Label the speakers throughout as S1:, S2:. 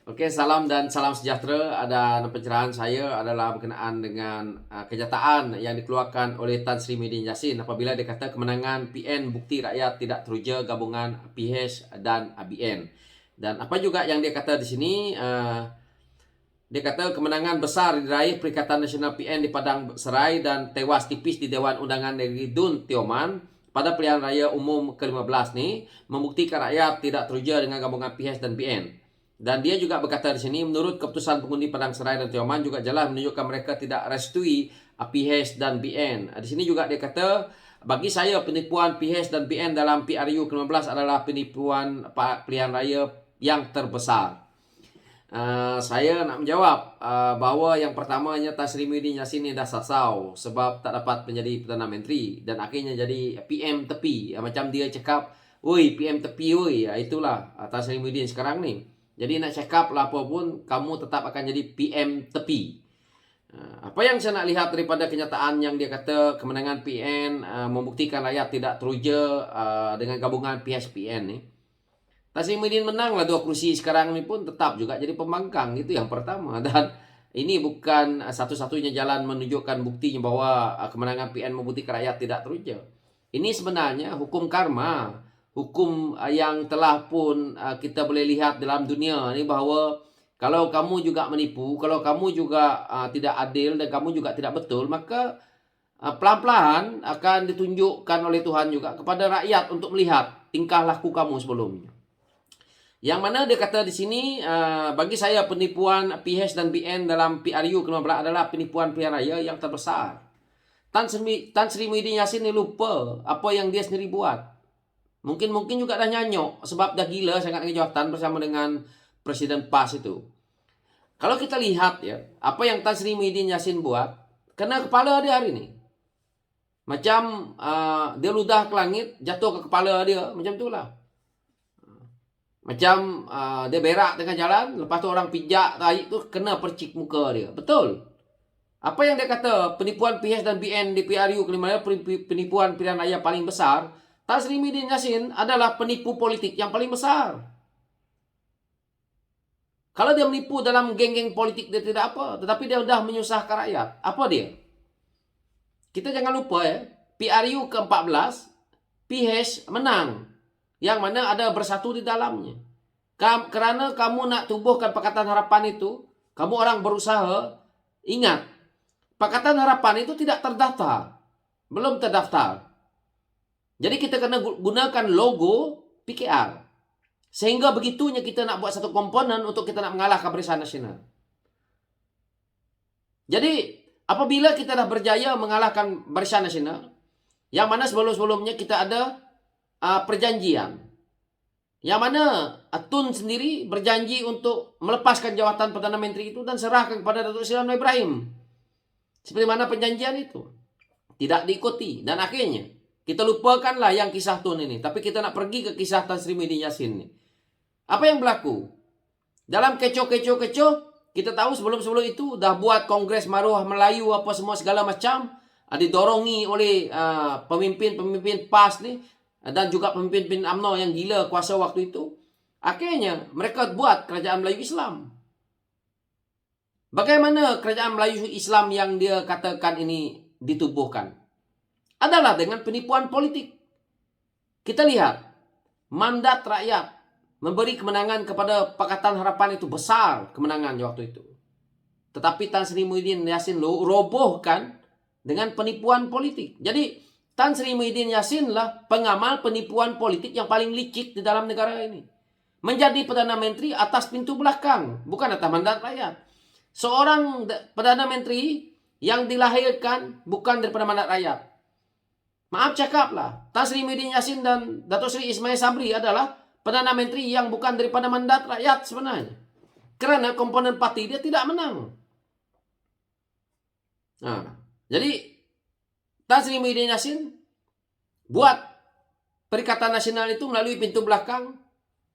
S1: Oke, salam dan salam sejahtera. Dan pencerahan saya adalah berkenaan dengan kenyataan yang dikeluarkan oleh Tan Sri Muhyiddin Yassin apabila dia kata kemenangan PN bukti rakyat tidak teruja gabungan PH dan BN. Dan apa juga yang dia kata di sini, dia kata kemenangan besar diraih Perikatan Nasional PN di Padang Serai dan tewas tipis di Dewan Undangan Negeri Dun Tioman pada pilihan raya umum ke-15 nih membuktikan rakyat tidak teruja dengan gabungan PH dan PN. Dan dia juga berkata di sini, menurut keputusan pengundi Padang Serai dan Tioman juga jelas menunjukkan mereka tidak restui PH dan BN. Di sini juga dia kata, bagi saya penipuan PH dan BN dalam PRU ke-15 adalah penipuan pilihan raya yang terbesar. Saya nak menjawab bahawa yang pertamanya Tan Sri Muhyiddin Yassin ni dah sasau sebab tak dapat menjadi Perdana Menteri dan akhirnya jadi PM tepi. Macam dia cakap, "Oi, PM tepi oi." Itulah Tan Sri Muhyiddin sekarang ni. Jadi nak cakap lah apa pun, kamu tetap akan jadi PM tepi. Apa yang saya nak lihat daripada kenyataan yang dia kata kemenangan PN membuktikan rakyat tidak teruja dengan gabungan PHPN ni. Tan Sri Muhyiddin menanglah 2 kursi sekarang ni pun tetap juga jadi pembangkang. Itu yang pertama. Dan ini bukan satu-satunya jalan menunjukkan buktinya bahwa kemenangan PN membuktikan rakyat tidak teruja. Ini sebenarnya hukum karma. Hukum yang telah pun kita boleh lihat dalam dunia ni bahawa kalau kamu juga menipu, kalau kamu juga tidak adil dan kamu juga tidak betul, maka pelan-pelan akan ditunjukkan oleh Tuhan juga kepada rakyat untuk melihat tingkah laku kamu sebelumnya. Yang mana dia kata di sini, bagi saya penipuan PH dan BN dalam PRU ke-15 adalah penipuan pilihan raya yang terbesar. Tan Sri Muhyiddin Yassin ni lupa apa yang dia sendiri buat. Mungkin juga dah nyanyok sebab dah gila sangat dengan jawatan bersama dengan Presiden PAS itu. Kalau kita lihat ya, apa yang Tan Sri Muhyiddin Yassin buat, kena kepala dia hari ini. Macam dia ludah ke langit, jatuh ke kepala dia, macam itulah. Macam dia berak tengah jalan, lepas tu orang pijak tahi tu kena percik muka dia. Betul. Apa yang dia kata penipuan PH dan BN di PRU ke-15 penipuan pilihan raya paling besar, Tan Sri Muhyiddin Yassin adalah penipu politik yang paling besar. Kalau dia menipu dalam geng-geng politik dia tidak apa, tetapi dia sudah menyusahkan rakyat. Apa dia? Kita jangan lupa ya, PRU ke-14 PH menang. Yang mana ada bersatu di dalamnya. Kerana kamu nak tubuhkan Pakatan Harapan itu, kamu orang berusaha, ingat, Pakatan Harapan itu tidak terdaftar. Belum terdaftar. Jadi kita kena gunakan logo PKR. Sehingga begitunya kita nak buat satu komponen untuk kita nak mengalahkan Barisan Nasional. Jadi, apabila kita dah berjaya mengalahkan Barisan Nasional, yang mana sebelum-sebelumnya kita ada perjanjian. Yang mana Tun sendiri berjanji untuk melepaskan jawatan Perdana Menteri itu dan serahkan kepada Datuk Seri Anwar Ibrahim. Seperti mana perjanjian itu. Tidak diikuti. Dan akhirnya kita lupakanlah yang kisah Tun ini. Tapi kita nak pergi ke kisah Tan Sri Muhyiddin Yassin ini. Apa yang berlaku? Dalam kecoh-kecoh-kecoh, kita tahu sebelum-sebelum itu dah buat Kongres Maruah Melayu apa semua segala macam. Didorongi oleh pemimpin-pemimpin PAS ni. Dan juga pemimpin UMNO yang gila kuasa waktu itu. Akhirnya mereka buat kerajaan Melayu Islam. Bagaimana kerajaan Melayu Islam yang dia katakan ini ditubuhkan? Adalah dengan penipuan politik. Kita lihat, mandat rakyat memberi kemenangan kepada Pakatan Harapan itu besar kemenangan waktu itu. Tetapi Tan Sri Muhyiddin Yassin robohkan dengan penipuan politik. Jadi Tan Sri Muhyiddin Yassin lah pengamal penipuan politik yang paling licik di dalam negara ini. Menjadi Perdana Menteri atas pintu belakang, bukan atas mandat rakyat. Seorang Perdana Menteri yang dilahirkan bukan daripada mandat rakyat. Maaf cakaplah, Tan Sri Muhyiddin Yassin dan Datuk Seri Ismail Sabri adalah Perdana Menteri yang bukan daripada mandat rakyat sebenarnya. Kerana komponen parti dia tidak menang. Jadi Tan Sri Muhyiddin Yassin buat Perikatan Nasional itu melalui pintu belakang.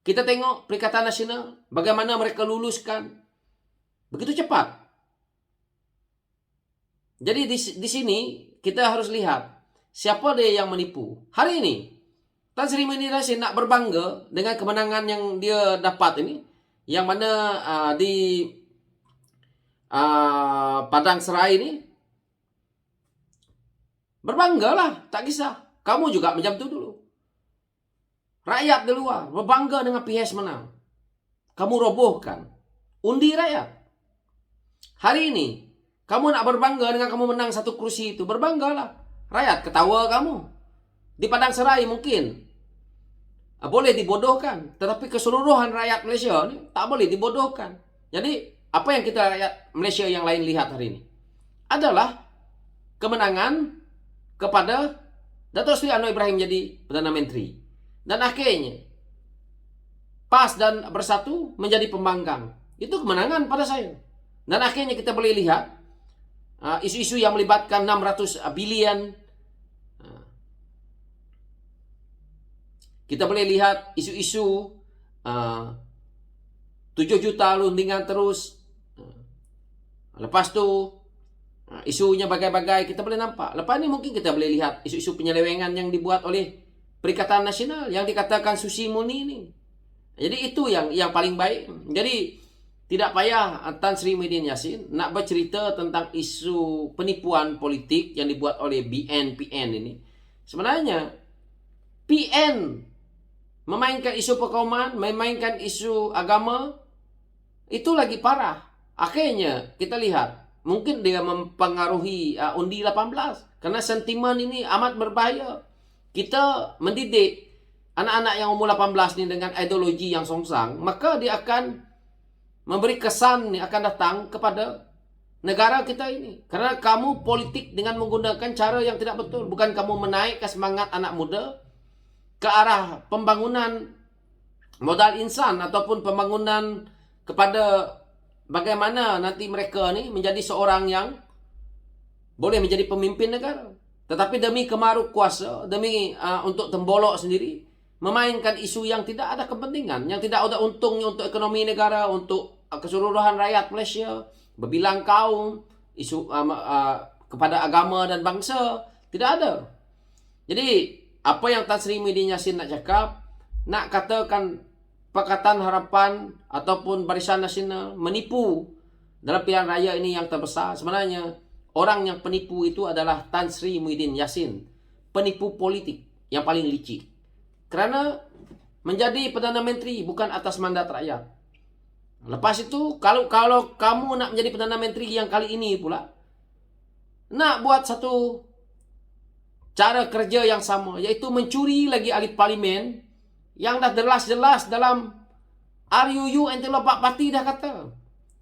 S1: Kita tengok Perikatan Nasional, bagaimana mereka luluskan. Begitu cepat. Jadi di sini kita harus lihat siapa dia yang menipu. Hari ini, Tan Sri Muhyiddin Yassin nak berbangga dengan kemenangan yang dia dapat ini. yang mana di Padang Serai ini berbanggalah, tak kisah. Kamu juga macam itu dulu. Rakyat di luar berbangga dengan PS menang. Kamu robohkan undi rakyat. Hari ini kamu nak berbangga dengan kamu menang satu kursi itu, berbanggalah. Rakyat ketawa kamu. Di Padang Serai mungkin boleh dibodohkan, tetapi keseluruhan rakyat Malaysia ini tak boleh dibodohkan. Jadi apa yang kita rakyat Malaysia yang lain lihat hari ini adalah kemenangan kepada Datuk Seri Anwar Ibrahim jadi Perdana Menteri. Dan akhirnya PAS dan Bersatu menjadi pembangkang. Itu kemenangan pada saya. Dan akhirnya kita boleh lihat isu-isu yang melibatkan 600 bilion. Kita boleh lihat isu-isu 7 juta rundingan terus. Lepas tu isunya bagai-bagai kita boleh nampak. Lepas ni mungkin kita boleh lihat isu-isu penyelewengan yang dibuat oleh Perikatan Nasional yang dikatakan Susi Murni ini. Jadi itu yang paling baik. Jadi tidak payah Tan Sri Muhyiddin Yassin nak bercerita tentang isu penipuan politik yang dibuat oleh BN-PN ini. Sebenarnya PN memainkan isu perkauman, memainkan isu agama, itu lagi parah. Akhirnya kita lihat mungkin dia mempengaruhi undi 18 karena sentimen ini amat berbahaya. Kita mendidik anak-anak yang umur 18 ni dengan ideologi yang songsang, maka dia akan memberi kesan yang akan datang kepada negara kita ini. Karena kamu politik dengan menggunakan cara yang tidak betul. Bukan kamu menaikkan semangat anak muda ke arah pembangunan modal insan ataupun pembangunan kepada bagaimana nanti mereka ni menjadi seorang yang boleh menjadi pemimpin negara. Tetapi demi kemaruk kuasa, demi untuk tembolok sendiri, memainkan isu yang tidak ada kepentingan, yang tidak ada untungnya untuk ekonomi negara, untuk keseluruhan rakyat Malaysia, berbilang kaum, isu kepada agama dan bangsa, tidak ada. Jadi, apa yang Tan Sri Muhyiddin Yassin nak cakap, nak katakan Pakatan Harapan ataupun Barisan Nasional menipu dalam pilihan raya ini yang terbesar, sebenarnya orang yang penipu itu adalah Tan Sri Muhyiddin Yassin. Penipu politik yang paling licik. Kerana menjadi Perdana Menteri bukan atas mandat rakyat. Lepas itu, kalau kamu nak menjadi Perdana Menteri yang kali ini pula, nak buat satu cara kerja yang sama, iaitu mencuri lagi ahli parlimen yang dah jelas-jelas dalam RUU Anti-Lompat Parti dah kata.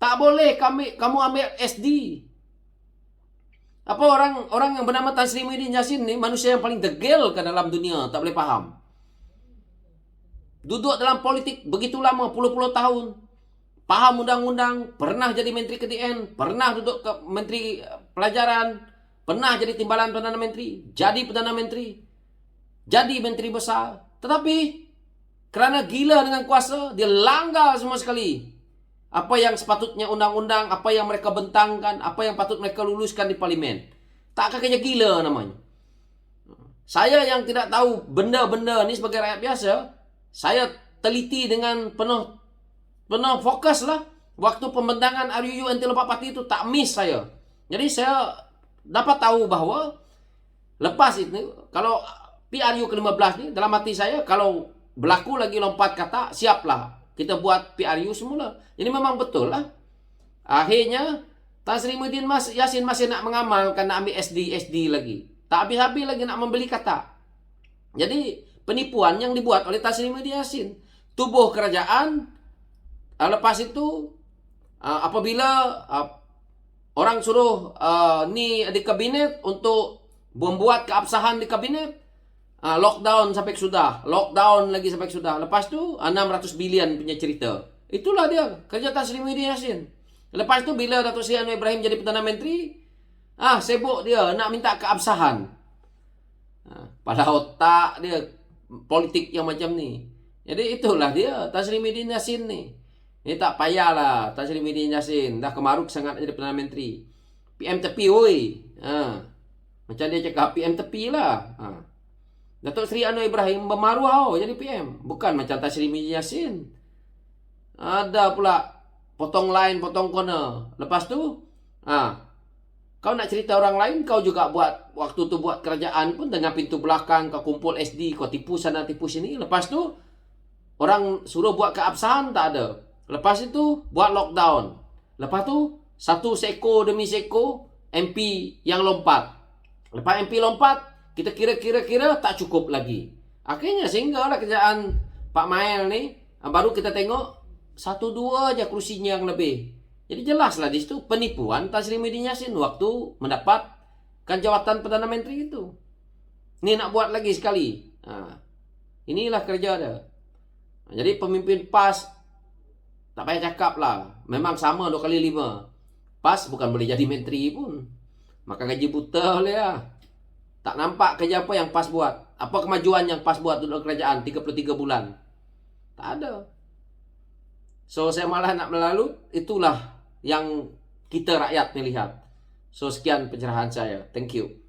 S1: Tak boleh kamu ambil SD. Apa orang yang bernama Tan Sri Muhyiddin Yassin ni manusia yang paling degil ke dalam dunia, tak boleh faham. Duduk dalam politik begitu lama, puluh-puluh tahun. Faham undang-undang, pernah jadi Menteri KDN, pernah duduk ke Menteri Pelajaran, pernah jadi timbalan Perdana Menteri, jadi Perdana Menteri, jadi Menteri Besar. Tetapi kerana gila dengan kuasa, dia langgar semua sekali apa yang sepatutnya undang-undang, apa yang mereka bentangkan, apa yang patut mereka luluskan di parlimen. Tak kakaknya gila namanya. Saya yang tidak tahu benda-benda ni sebagai rakyat biasa, saya teliti dengan penuh fokus lah. Waktu pembentangan RUU Anti-Lompat Parti itu tak miss saya. Jadi saya dapat tahu bahawa lepas itu, kalau PRU ke-15 ni, dalam hati saya, kalau berlaku lagi lompat kata, siaplah kita buat PRU semula. Jadi memang betul lah. Akhirnya Tan Sri Muhyiddin Yassin masih nak mengamalkan, nak ambil SD lagi. Tak habis-habis lagi nak membeli kata. Jadi penipuan yang dibuat oleh Tan Sri Muhyiddin Yassin. Tubuh kerajaan, lepas itu apabila orang suruh ni di kabinet untuk membuat keabsahan di kabinet, lockdown sampai sudah, lockdown lagi sampai sudah. Lepas tu 600 bilion punya cerita. Itulah dia kerja Tan Sri Muhyiddin Yassin. Lepas tu bila Datuk Seri Anwar Ibrahim jadi Perdana Menteri, sibuk dia nak minta keabsahan. Pada otak dia politik yang macam ni. Jadi itulah dia Tan Sri Muhyiddin Yassin ni. Ini tak payahlah Tan Sri Muhyiddin Yassin, dah kemaruk sangat jadi Perdana Menteri. PM tepi oi. Macam dia cakap PM tepi lah. Datuk Seri Anwar Ibrahim bermaruah jadi PM. Bukan macam Tan Sri Muhyiddin Yassin. Ada pula potong line, potong corner. Lepas tu, kau nak cerita orang lain, kau juga buat waktu tu buat kerajaan pun dengan pintu belakang, kau kumpul SD, kau tipu sana tipu sini. Lepas tu orang suruh buat keabsahan tak ada. Lepas itu buat lockdown. Lepas tu satu seko demi seko MP yang lompat. Lepas MP lompat, kita kira tak cukup lagi. Akhirnya sehinggalah kerajaan Pak Mael ni, baru kita tengok satu dua aja kursinya yang lebih. Jadi jelaslah di situ penipuan Tan Sri Muhyiddin Yassin waktu mendapatkan jawatan Perdana Menteri itu. Ini nak buat lagi sekali. Inilah kerja dia. Jadi pemimpin PAS tak payah cakap lah. Memang sama 2 kali 5. PAS bukan boleh jadi menteri pun. Maka gaji buta boleh lah. Tak nampak kerja apa yang PAS buat. Apa kemajuan yang PAS buat dalam kerajaan 33 bulan. Tak ada. So saya malah nak melalu. Itulah yang kita rakyat melihat. So sekian pencerahan saya. Thank you.